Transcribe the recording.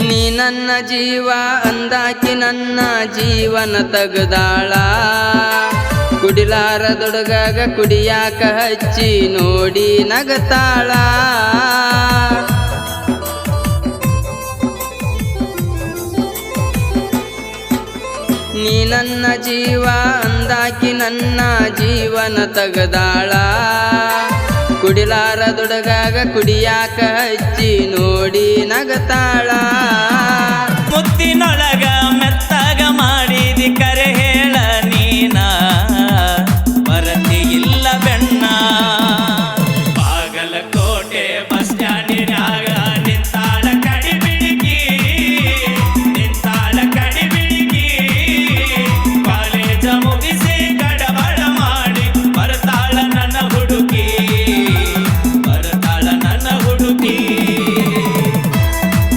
ನೀ ನನ್ನ ಜೀವ ಅಂದಾಕಿ ನನ್ನ ಜೀವನ ತಗದಾಳ ಕುಡಿಲಾರದೊಡಗಾಗ ಕುಡಿಯಾಕ ಹಚ್ಚಿ ನೋಡಿ ನಗತಾಳ ನೀ ನನ್ನ ಜೀವ ಅಂದಾಕಿ ನನ್ನ ಜೀವನ ತಗದಾಳ ಕುಡಿಲಾರದೊಡಗಾಗ ಕುಡಿಯಾಕ ಹಚ್ಚಿ ನೋಡಿ ನಗತಾಳ ಮುತ್ತಿನೊಳ